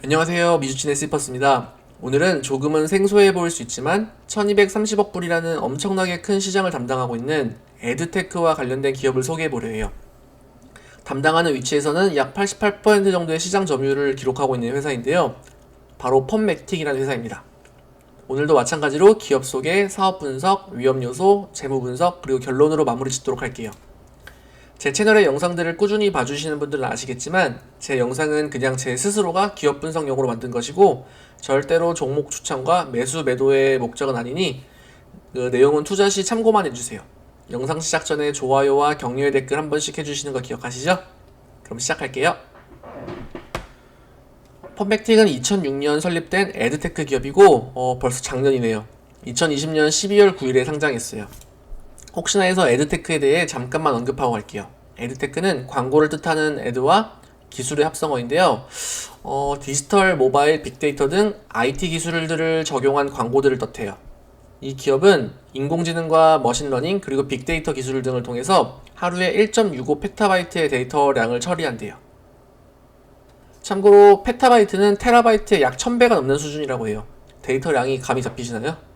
안녕하세요. 미주친의 스리퍼스입니다. 오늘은 조금은 생소해 보일 수 있지만 1230억 불이라는 엄청나게 큰 시장을 담당하고 있는 에드테크와 관련된 기업을 소개해 보려 해요. 담당하는 위치에서는 약 88% 정도의 시장 점유율을 기록하고 있는 회사인데요. 바로 펀맥틱이라는 회사입니다. 오늘도 마찬가지로 기업 소개, 사업 분석, 위험 요소, 재무 분석, 그리고 결론으로 마무리 짓도록 할게요. 제 채널의 영상들을 꾸준히 봐주시는 분들은 아시겠지만 제 영상은 그냥 제 스스로가 기업 분석용으로 만든 것이고 절대로 종목 추천과 매수 매도의 목적은 아니니 그 내용은 투자 시 참고만 해주세요. 영상 시작 전에 좋아요와 격려의 댓글 한 번씩 해주시는 거 기억하시죠? 그럼 시작할게요. 펀맥틱은 2006년 설립된 에드테크 기업이고 벌써 작년이네요. 2020년 12월 9일에 상장했어요. 혹시나 해서 에드테크에 대해 잠깐만 언급하고 갈게요. 에드테크는 광고를 뜻하는 에드와 기술의 합성어인데요. 디지털, 모바일, 빅데이터 등 IT 기술들을 적용한 광고들을 뜻해요. 이 기업은 인공지능과 머신러닝 그리고 빅데이터 기술 등을 통해서 하루에 1.65 페타바이트의 데이터량을 처리한대요. 참고로 페타바이트는 테라바이트의 약 1000배가 넘는 수준이라고 해요. 데이터량이 감이 잡히시나요?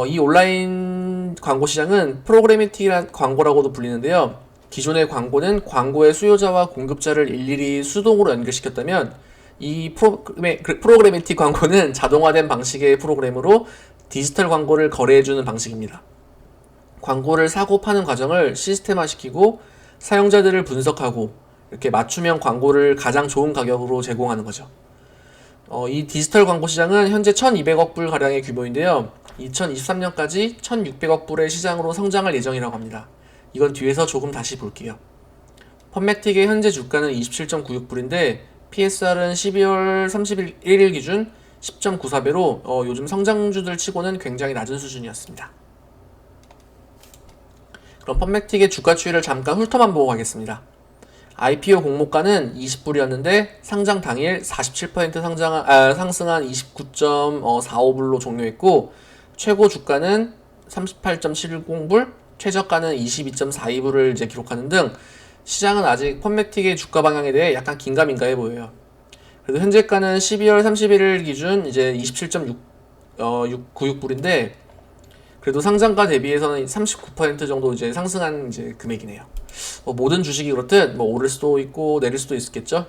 이 온라인 광고 시장은 프로그래미틱이란 광고라고도 불리는데요. 기존의 광고는 광고의 수요자와 공급자를 일일이 수동으로 연결시켰다면 이 프로그래미틱 광고는 자동화된 방식의 프로그램으로 디지털 광고를 거래해주는 방식입니다. 광고를 사고 파는 과정을 시스템화시키고 사용자들을 분석하고 이렇게 맞춤형 광고를 가장 좋은 가격으로 제공하는 거죠. 이 디지털 광고 시장은 현재 1200억 불 가량의 규모인데요. 2023년까지 1600억 불의 시장으로 성장할 예정이라고 합니다. 이건 뒤에서 조금 다시 볼게요. 펀맥틱의 현재 주가는 27.96불인데 PSR은 12월 31일 기준 10.94배로 요즘 성장주들 치고는 굉장히 낮은 수준이었습니다. 그럼 펀맥틱의 주가 추이를 잠깐 훑어만 보고 가겠습니다. IPO 공모가는 20불이었는데 상장 당일 47% 상승한 29.45불로 종료했고 최고 주가는 38.70불, 최저가는 22.42불을 이제 기록하는 등 시장은 아직 펀맥틱의 주가 방향에 대해 약간 긴가민가해 보여요. 그래도 현재가는 12월 31일 기준 이제 27.96불인데 그래도 상장가 대비해서는 39% 정도 이제 상승한 이제 금액이네요. 모든 주식이 그렇듯 오를 수도 있고 내릴 수도 있겠죠.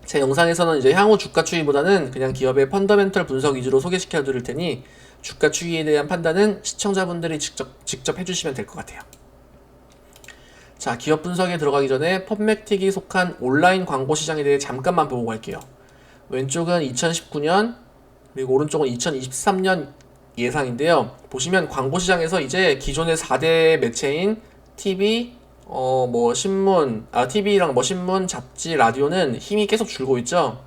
제 영상에서는 이제 향후 주가 추이보다는 그냥 기업의 펀더멘털 분석 위주로 소개시켜 드릴 테니 주가 추이에 대한 판단은 시청자분들이 직접 해주시면 될 것 같아요. 자, 기업 분석에 들어가기 전에 펀맥틱이 속한 온라인 광고 시장에 대해 잠깐만 보고 갈게요. 왼쪽은 2019년 그리고 오른쪽은 2023년 예상인데요. 보시면 광고 시장에서 이제 기존의 4대 매체인 TV, TV랑 신문, 잡지, 라디오는 힘이 계속 줄고 있죠.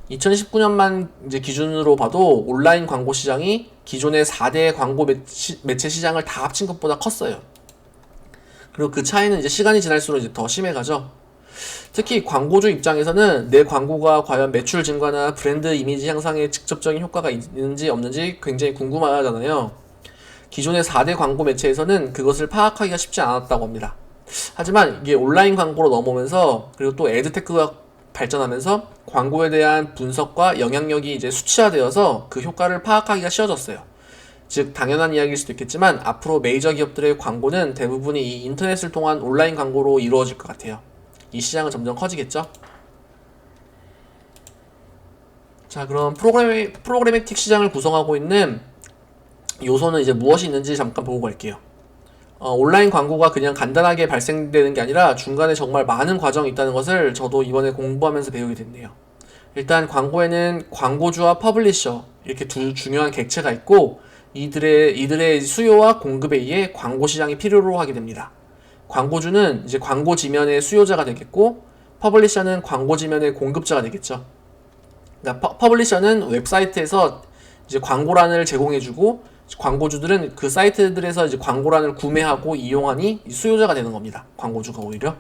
2019년만 이제 기준으로 봐도 온라인 광고 시장이 기존의 4대 광고 매체 시장을 다 합친 것보다 컸어요. 그리고 그 차이는 이제 시간이 지날수록 이제 더 심해가죠. 특히 광고주 입장에서는 내 광고가 과연 매출 증가나 브랜드 이미지 향상에 직접적인 효과가 있는지 없는지 굉장히 궁금하잖아요. 기존의 4대 광고 매체에서는 그것을 파악하기가 쉽지 않았다고 합니다. 하지만 이게 온라인 광고로 넘어오면서 그리고 또 에드테크가 발전하면서 광고에 대한 분석과 영향력이 이제 수치화되어서 그 효과를 파악하기가 쉬워졌어요. 즉 당연한 이야기일 수도 있겠지만 앞으로 메이저 기업들의 광고는 대부분이 이 인터넷을 통한 온라인 광고로 이루어질 것 같아요. 이 시장은 점점 커지겠죠? 자, 그럼 프로그래미틱 시장을 구성하고 있는 요소는 이제 무엇이 있는지 잠깐 보고 갈게요. 온라인 광고가 그냥 간단하게 발생되는 게 아니라 중간에 정말 많은 과정이 있다는 것을 저도 이번에 공부하면서 배우게 됐네요. 일단 광고에는 광고주와 퍼블리셔 이렇게 두 중요한 객체가 있고 이들의 수요와 공급에 의해 광고 시장이 필요로 하게 됩니다. 광고주는 이제 광고 지면의 수요자가 되겠고 퍼블리셔는 광고 지면의 공급자가 되겠죠. 그러니까 퍼블리셔는 웹사이트에서 이제 광고란을 제공해주고 광고주들은 그 사이트들에서 이제 광고란을 구매하고 이용하니 수요자가 되는 겁니다. 광고주가 오히려.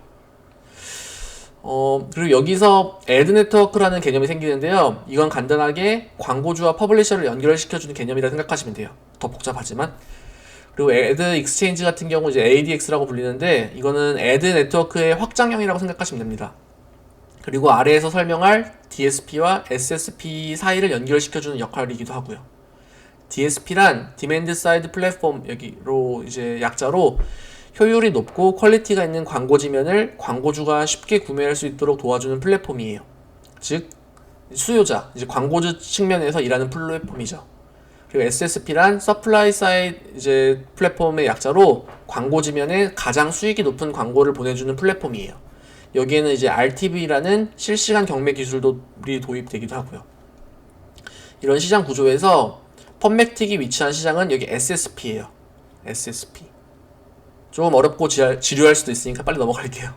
그리고 여기서 애드 네트워크라는 개념이 생기는데요. 이건 간단하게 광고주와 퍼블리셔를 연결시켜주는 개념이라 생각하시면 돼요. 더 복잡하지만. 그리고 애드 익스체인지 같은 경우 이제 ADX라고 불리는데 이거는 애드 네트워크의 확장형이라고 생각하시면 됩니다. 그리고 아래에서 설명할 DSP와 SSP 사이를 연결시켜주는 역할이기도 하고요. DSP란 디맨드 사이드 플랫폼, 여기로 이제 약자로 효율이 높고 퀄리티가 있는 광고지면을 광고주가 쉽게 구매할 수 있도록 도와주는 플랫폼이에요. 즉 수요자, 이제 광고주 측면에서 일하는 플랫폼이죠. 그리고 SSP란 서플라이 사이드 이제 플랫폼의 약자로 광고지면에 가장 수익이 높은 광고를 보내주는 플랫폼이에요. 여기에는 이제 RTV라는 실시간 경매 기술도 도입되기도 하고요. 이런 시장 구조에서 펀맥틱이 위치한 시장은 여기 SSP예요. SSP. 좀 어렵고 지루할 수도 있으니까 빨리 넘어갈게요.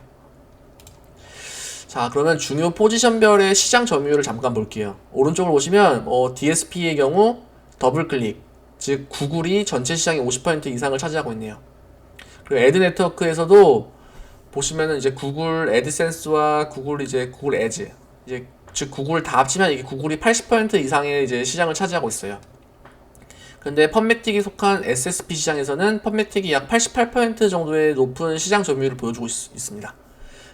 자, 그러면 중요 포지션별의 시장 점유율을 잠깐 볼게요. 오른쪽으로 보시면 DSP의 경우 더블클릭, 즉 구글이 전체 시장의 50% 이상을 차지하고 있네요. 그리고 애드 네트워크에서도 보시면은 이제 구글 애드센스와 구글 애즈, 즉 구글 다 합치면 이게 구글이 80% 이상의 이제 시장을 차지하고 있어요. 근데 펀맥틱이 속한 SSP 시장에서는 펀맥틱이 약 88% 정도의 높은 시장 점유율을 보여주고 있습니다.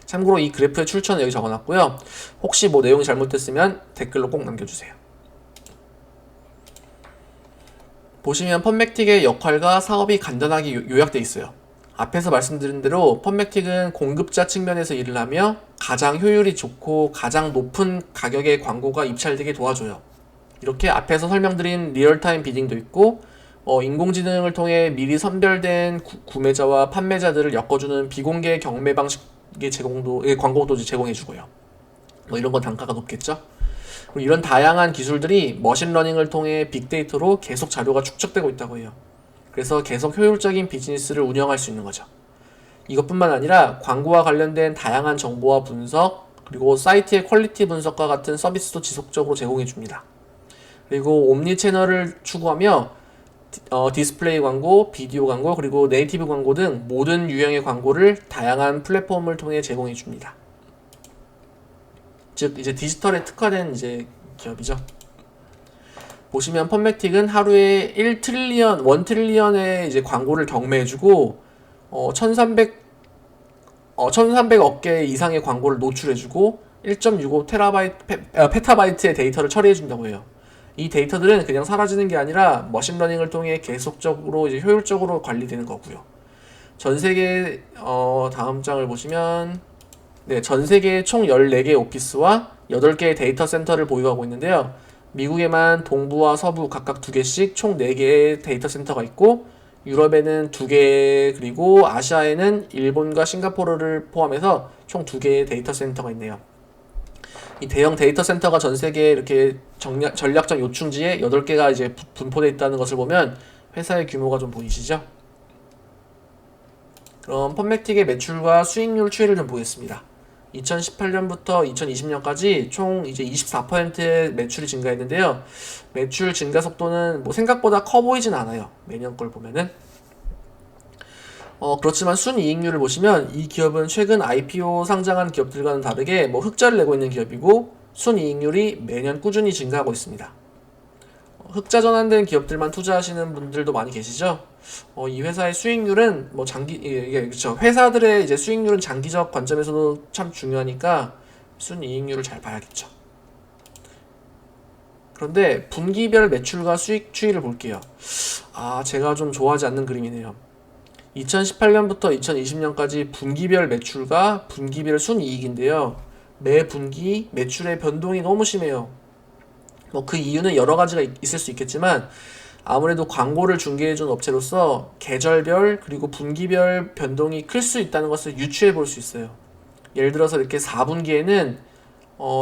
참고로 이 그래프의 출처는 여기 적어놨고요. 혹시 뭐 내용이 잘못됐으면 댓글로 꼭 남겨주세요. 보시면 펀맥틱의 역할과 사업이 간단하게 요약되어 있어요. 앞에서 말씀드린 대로 펀맥틱은 공급자 측면에서 일을 하며 가장 효율이 좋고 가장 높은 가격의 광고가 입찰되게 도와줘요. 이렇게 앞에서 설명드린 리얼타임 비딩도 있고 인공지능을 통해 미리 선별된 구매자와 판매자들을 엮어주는 비공개 경매 방식의 광고도 제공해주고요. 이런 건 단가가 높겠죠. 그리고 이런 다양한 기술들이 머신러닝을 통해 빅데이터로 계속 자료가 축적되고 있다고 해요. 그래서 계속 효율적인 비즈니스를 운영할 수 있는 거죠. 이것뿐만 아니라 광고와 관련된 다양한 정보와 분석, 그리고 사이트의 퀄리티 분석과 같은 서비스도 지속적으로 제공해줍니다. 그리고 옴니 채널을 추구하며 디스플레이 광고, 비디오 광고, 그리고 네이티브 광고 등 모든 유형의 광고를 다양한 플랫폼을 통해 제공해줍니다. 즉 이제 디지털에 특화된 이제 기업이죠. 보시면 펀맥틱은 하루에 1트릴리언의 이제 광고를 경매해주고 1300억 개 이상의 광고를 노출해주고 1.65 페타바이트의 데이터를 처리해준다고 해요. 이 데이터들은 그냥 사라지는 게 아니라 머신러닝을 통해 계속적으로 이제 효율적으로 관리되는 거고요. 전 세계 다음 장을 보시면 전 세계에 총 14개의 오피스와 8개의 데이터 센터를 보유하고 있는데요. 미국에만 동부와 서부 각각 2개씩 총 4개의 데이터 센터가 있고 유럽에는 2개, 그리고 아시아에는 일본과 싱가포르를 포함해서 총 2개의 데이터 센터가 있네요. 이 대형 데이터 센터가 전 세계에 이렇게 전략적 요충지에 8개가 이제 분포되어 있다는 것을 보면 회사의 규모가 좀 보이시죠? 그럼 펀맥틱의 매출과 수익률 추이를 좀 보겠습니다. 2018년부터 2020년까지 총 이제 24%의 매출이 증가했는데요. 매출 증가 속도는 뭐 생각보다 커 보이진 않아요. 매년 걸 보면은. 그렇지만 순이익률을 보시면 이 기업은 최근 IPO 상장한 기업들과는 다르게 뭐 흑자를 내고 있는 기업이고 순이익률이 매년 꾸준히 증가하고 있습니다. 흑자 전환된 기업들만 투자하시는 분들도 많이 계시죠? 이 회사의 수익률은 뭐 그렇죠. 회사들의 이제 수익률은 장기적 관점에서도 참 중요하니까 순이익률을 잘 봐야겠죠. 그런데 분기별 매출과 수익 추이를 볼게요. 제가 좀 좋아하지 않는 그림이네요. 2018년부터 2020년까지 분기별 매출과 분기별 순이익인데요. 매 분기 매출의 변동이 너무 심해요. 뭐 그 이유는 여러 가지가 있을 수 있겠지만 아무래도 광고를 중개해준 업체로서 계절별 그리고 분기별 변동이 클 수 있다는 것을 유추해 볼 수 있어요. 예를 들어서 이렇게 4분기에는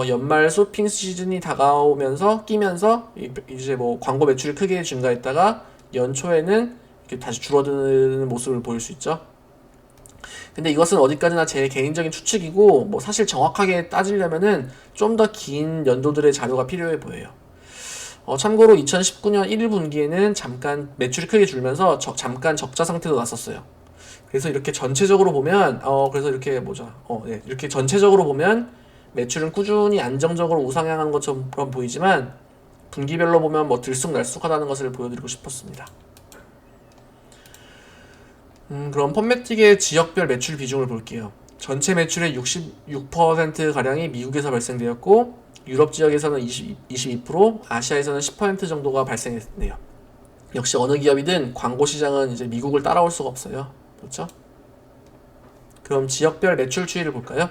연말 쇼핑 시즌이 다가오면서 끼면서 이제 뭐 광고 매출이 크게 증가했다가 연초에는 이렇게 다시 줄어드는 모습을 보일 수 있죠. 근데 이것은 어디까지나 제 개인적인 추측이고 뭐 사실 정확하게 따지려면은 좀 더 긴 연도들의 자료가 필요해 보여요. 참고로 2019년 1분기에는 잠깐 매출이 크게 줄면서 잠깐 적자 상태도 났었어요. 그래서 이렇게 전체적으로 보면 이렇게 전체적으로 보면 매출은 꾸준히 안정적으로 우상향하는 것처럼 보이지만 분기별로 보면 뭐 들쑥날쑥하다는 것을 보여드리고 싶었습니다. 그럼 펀맥틱의 지역별 매출 비중을 볼게요. 전체 매출의 66%가량이 미국에서 발생되었고 유럽 지역에서는 22%, 아시아에서는 10% 정도가 발생했네요. 역시 어느 기업이든 광고 시장은 이제 미국을 따라올 수가 없어요. 그렇죠? 그럼 지역별 매출 추이를 볼까요?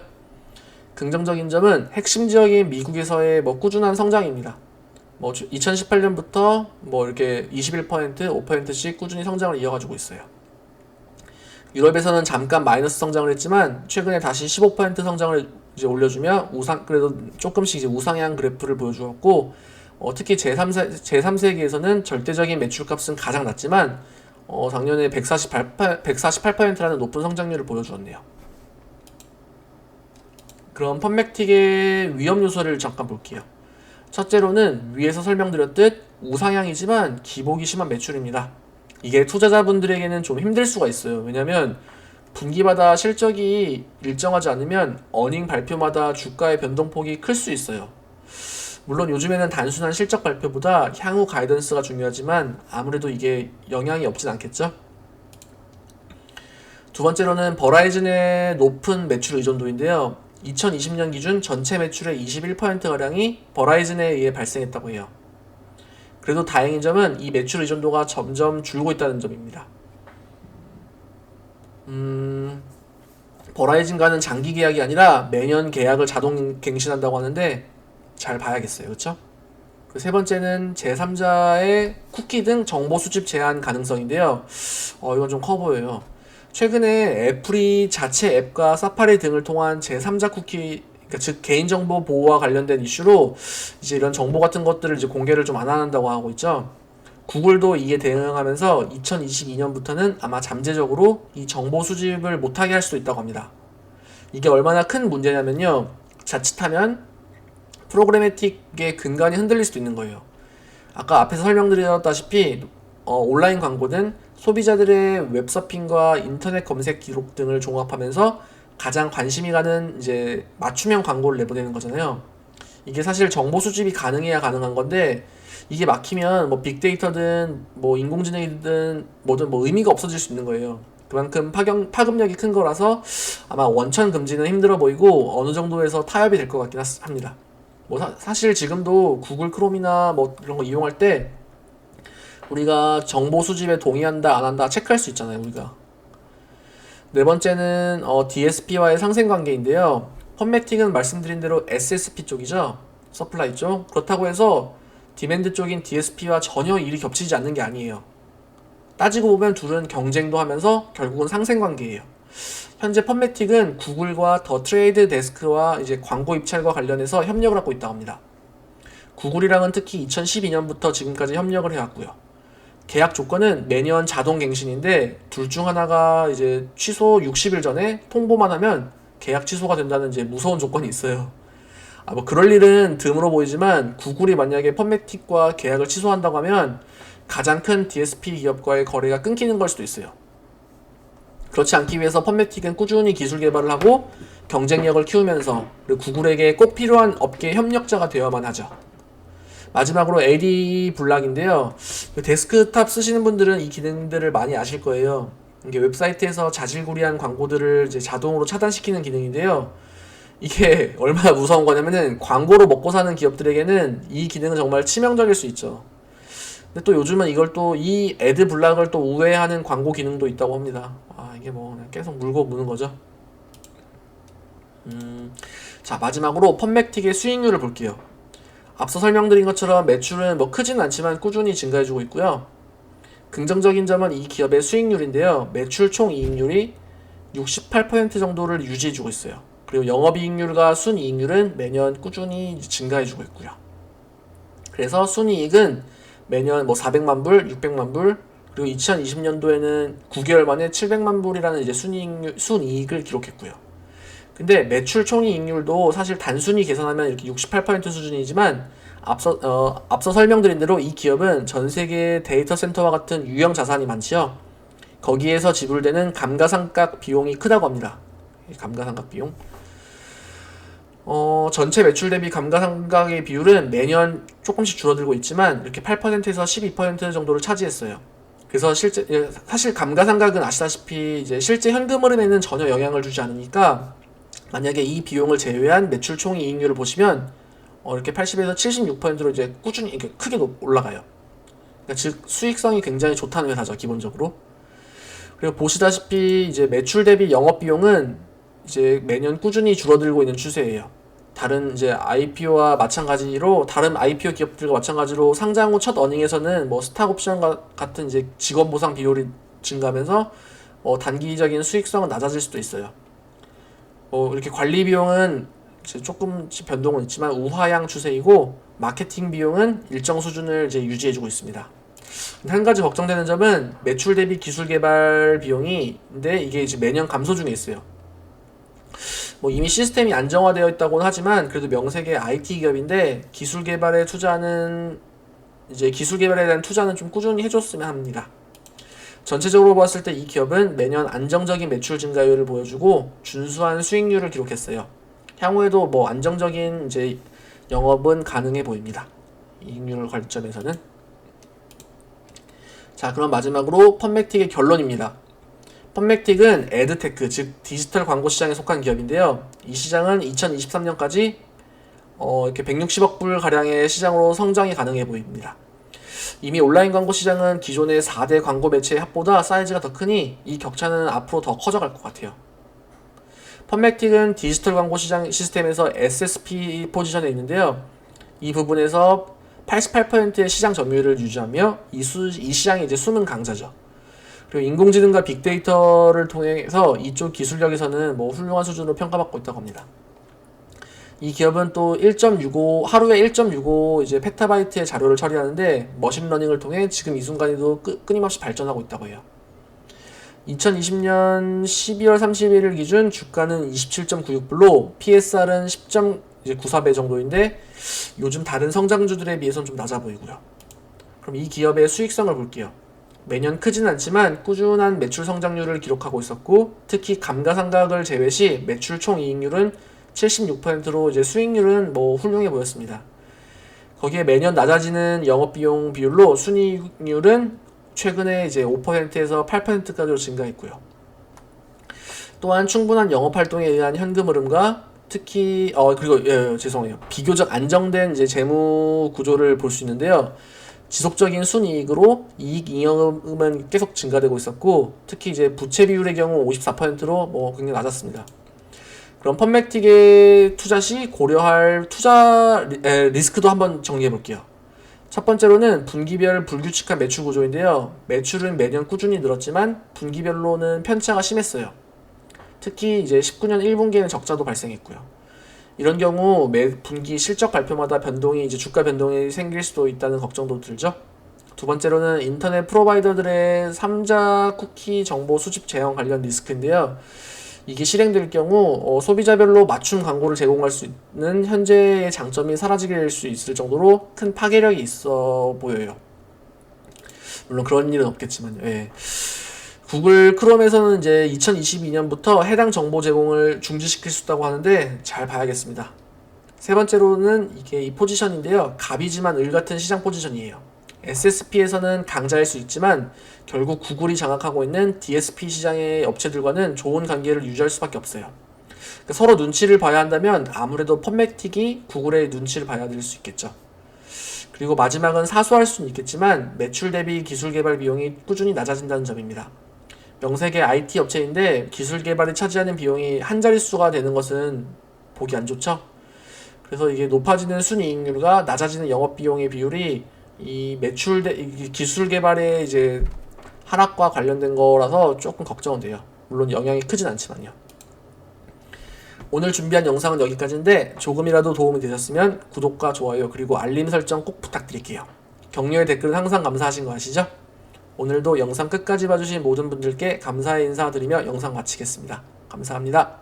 긍정적인 점은 핵심 지역인 미국에서의 꾸준한 성장입니다. 2018년부터 이렇게 21%, 5%씩 꾸준히 성장을 이어가지고 있어요. 유럽에서는 잠깐 마이너스 성장을 했지만 최근에 다시 15% 성장을 이제 올려주며 그래도 조금씩 이제 우상향 그래프를 보여주었고, 특히 제3세기에서는 절대적인 매출값은 가장 낮지만 작년에 148%라는 높은 성장률을 보여주었네요. 그럼 펀맥틱의 위험 요소를 잠깐 볼게요. 첫째로는 위에서 설명드렸듯 우상향이지만 기복이 심한 매출입니다. 이게 투자자분들에게는 좀 힘들 수가 있어요. 왜냐면 분기마다 실적이 일정하지 않으면 어닝 발표마다 주가의 변동폭이 클 수 있어요. 물론 요즘에는 단순한 실적 발표보다 향후 가이던스가 중요하지만 아무래도 이게 영향이 없진 않겠죠? 두 번째로는 버라이즌의 높은 매출 의존도인데요. 2020년 기준 전체 매출의 21%가량이 버라이즌에 의해 발생했다고 해요. 그래도 다행인 점은 이 매출 의존도가 점점 줄고 있다는 점입니다. 버라이즌과는 장기 계약이 아니라 매년 계약을 자동 갱신한다고 하는데 잘 봐야겠어요. 그렇죠? 그 세 번째는 제3자의 쿠키 등 정보 수집 제한 가능성인데요. 이건 좀 커 보여요. 최근에 애플이 자체 앱과 사파리 등을 통한 제3자 쿠키, 그러니까 즉 개인정보 보호와 관련된 이슈로 이제 이런 정보 같은 것들을 이제 공개를 좀 안 한다고 하고 있죠. 구글도 이에 대응하면서 2022년부터는 아마 잠재적으로 이 정보 수집을 못하게 할 수도 있다고 합니다. 이게 얼마나 큰 문제냐면요. 자칫하면 프로그래매틱의 근간이 흔들릴 수도 있는 거예요. 아까 앞에서 설명드렸다시피 온라인 광고는 소비자들의 웹서핑과 인터넷 검색 기록 등을 종합하면서 가장 관심이 가는 이제 맞춤형 광고를 내보내는 거잖아요. 이게 사실 정보 수집이 가능해야 가능한 건데 이게 막히면 빅데이터든 인공지능이든 뭐든 의미가 없어질 수 있는 거예요. 그만큼 파급력이 큰 거라서 아마 원천 금지는 힘들어 보이고 어느 정도에서 타협이 될 것 같긴 합니다. 사실 지금도 구글 크롬이나 이런 거 이용할 때 우리가 정보 수집에 동의한다 안 한다 체크할 수 있잖아요. 우리가 네 번째는 DSP와의 상생 관계인데요. 펀맥틱은 말씀드린 대로 SSP 쪽이죠. 서플라이 쪽. 그렇다고 해서 디맨드 쪽인 DSP와 전혀 일이 겹치지 않는 게 아니에요. 따지고 보면 둘은 경쟁도 하면서 결국은 상생 관계예요. 현재 펀맥틱은 구글과 더 트레이드 데스크와 이제 광고 입찰과 관련해서 협력을 하고 있다고 합니다. 구글이랑은 특히 2012년부터 지금까지 협력을 해왔고요. 계약 조건은 매년 자동 갱신인데 둘 중 하나가 이제 취소 60일 전에 통보만 하면 계약 취소가 된다는 이제 무서운 조건이 있어요. 그럴 일은 드물어 보이지만 구글이 만약에 펀맥틱과 계약을 취소한다고 하면 가장 큰 DSP 기업과의 거래가 끊기는 걸 수도 있어요. 그렇지 않기 위해서 펀맥틱은 꾸준히 기술 개발을 하고 경쟁력을 키우면서 그리고 구글에게 꼭 필요한 업계 협력자가 되어야만 하죠. 마지막으로 AD 블락인데요. 데스크탑 쓰시는 분들은 이 기능들을 많이 아실 거예요. 이게 웹사이트에서 자질구레한 광고들을 이제 자동으로 차단시키는 기능인데요. 이게 얼마나 무서운 거냐면은 광고로 먹고 사는 기업들에게는 이 기능은 정말 치명적일 수 있죠. 근데 또 요즘은 이걸 또 이 애드 블락을 또 우회하는 광고 기능도 있다고 합니다. 이게 그냥 계속 물고 무는 거죠. 자, 마지막으로 펀맥틱의 수익률을 볼게요. 앞서 설명드린 것처럼 매출은 크진 않지만 꾸준히 증가해주고 있고요. 긍정적인 점은 이 기업의 수익률인데요. 매출 총 이익률이 68% 정도를 유지해주고 있어요. 그리고 영업이익률과 순이익률은 매년 꾸준히 증가해주고 있고요. 그래서 순이익은 매년 400만 불, 600만 불, 그리고 2020년도에는 9개월 만에 700만 불이라는 이제 순이익을 기록했고요. 근데 매출 총이익률도 사실 단순히 계산하면 이렇게 68% 수준이지만 앞서 설명드린 대로 이 기업은 전 세계 데이터 센터와 같은 유형 자산이 많지요. 거기에서 지불되는 감가상각 비용이 크다고 합니다. 감가상각 비용. 전체 매출 대비 감가상각의 비율은 매년 조금씩 줄어들고 있지만 이렇게 8%에서 12% 정도를 차지했어요. 그래서 사실 감가상각은 아시다시피 이제 실제 현금 흐름에는 전혀 영향을 주지 않으니까 만약에 이 비용을 제외한 매출 총이익률을 보시면 이렇게 80에서 76%로 이제 꾸준히 이렇게 크게 올라가요. 그러니까 즉 수익성이 굉장히 좋다는 회사죠, 기본적으로. 그리고 보시다시피 이제 매출 대비 영업 비용은 이제 매년 꾸준히 줄어들고 있는 추세예요. 다른 이제 IPO와 마찬가지로 다른 IPO 기업들과 마찬가지로 상장 후 첫 어닝에서는 뭐 스탁 옵션 같은 이제 직원 보상 비율이 증가하면서 단기적인 수익성은 낮아질 수도 있어요. 이렇게 관리 비용은 이제 조금씩 변동은 있지만 우하향 추세이고 마케팅 비용은 일정 수준을 이제 유지해주고 있습니다. 한 가지 걱정되는 점은 매출 대비 기술 개발 비용인데 이게 이제 매년 감소 중에 있어요. 뭐 이미 시스템이 안정화되어 있다고는 하지만 그래도 명색의 IT 기업인데 기술 개발에 대한 투자는 좀 꾸준히 해줬으면 합니다. 전체적으로 봤을 때 이 기업은 매년 안정적인 매출 증가율을 보여주고 준수한 수익률을 기록했어요. 향후에도 뭐 안정적인 이제 영업은 가능해 보입니다. 이익률 관점에서는. 자, 그럼 마지막으로 펀맥틱의 결론입니다. 펀맥틱은 에드테크, 즉 디지털 광고 시장에 속한 기업인데요. 이 시장은 2023년까지 이렇게 160억 불 가량의 시장으로 성장이 가능해 보입니다. 이미 온라인 광고 시장은 기존의 4대 광고 매체의 합보다 사이즈가 더 크니 이 격차는 앞으로 더 커져갈 것 같아요. 펀맥틱은 디지털 광고 시장 시스템에서 SSP 포지션에 있는데요. 이 부분에서 88%의 시장 점유율을 유지하며 이 시장이 이제 숨은 강자죠. 그리고 인공지능과 빅데이터를 통해서 이쪽 기술력에서는 뭐 훌륭한 수준으로 평가받고 있다고 합니다. 이 기업은 또 하루에 1.65 이제 페타바이트의 자료를 처리하는데 머신러닝을 통해 지금 이 순간에도 끊임없이 발전하고 있다고 해요. 2020년 12월 31일 기준 주가는 27.96불로 PSR은 10.94배 정도인데 요즘 다른 성장주들에 비해서는 좀 낮아 보이고요. 그럼 이 기업의 수익성을 볼게요. 매년 크진 않지만 꾸준한 매출 성장률을 기록하고 있었고 특히 감가상각을 제외 시 매출 총이익률은 76%로 이제 수익률은 뭐 훌륭해 보였습니다. 거기에 매년 낮아지는 영업비용 비율로 순이익률은 최근에 이제 5%에서 8%까지로 증가했고요. 또한 충분한 영업활동에 의한 현금 흐름과 특히 죄송해요. 비교적 안정된 이제 재무 구조를 볼 수 있는데요. 지속적인 순이익으로 이익 잉여금은 계속 증가되고 있었고 특히 이제 부채 비율의 경우 54%로 뭐 굉장히 낮았습니다. 그럼 펀맥틱의 투자 시 고려할 투자 리스크도 한번 정리해 볼게요. 첫 번째로는 분기별 불규칙한 매출 구조인데요. 매출은 매년 꾸준히 늘었지만 분기별로는 편차가 심했어요. 특히 이제 19년 1분기에는 적자도 발생했고요. 이런 경우 매 분기 실적 발표마다 이제 주가 변동이 생길 수도 있다는 걱정도 들죠. 두 번째로는 인터넷 프로바이더들의 3자 쿠키 정보 수집 제한 관련 리스크인데요. 이게 실행될 경우 소비자별로 맞춤 광고를 제공할 수 있는 현재의 장점이 사라지게 될 수 있을 정도로 큰 파괴력이 있어 보여요. 물론 그런 일은 없겠지만요. 예. 구글 크롬에서는 이제 2022년부터 해당 정보 제공을 중지시킬 수 있다고 하는데 잘 봐야겠습니다. 세 번째로는 이게 이 포지션인데요. 갑이지만 을 같은 시장 포지션이에요. SSP에서는 강자일 수 있지만 결국 구글이 장악하고 있는 DSP 시장의 업체들과는 좋은 관계를 유지할 수밖에 없어요. 그러니까 서로 눈치를 봐야 한다면 아무래도 펀맥틱이 구글의 눈치를 봐야 될 수 있겠죠. 그리고 마지막은 사소할 수는 있겠지만 매출 대비 기술 개발 비용이 꾸준히 낮아진다는 점입니다. 명색의 IT 업체인데 기술 개발이 차지하는 비용이 한 자릿수가 되는 것은 보기 안 좋죠. 그래서 이게 높아지는 순이익률과 낮아지는 영업 비용의 비율이 이 기술 개발의 이제 하락과 관련된 거라서 조금 걱정은 돼요. 물론 영향이 크진 않지만요. 오늘 준비한 영상은 여기까지인데 조금이라도 도움이 되셨으면 구독과 좋아요 그리고 알림 설정 꼭 부탁드릴게요. 격려의 댓글은 항상 감사하신 거 아시죠? 오늘도 영상 끝까지 봐주신 모든 분들께 감사의 인사드리며 영상 마치겠습니다. 감사합니다.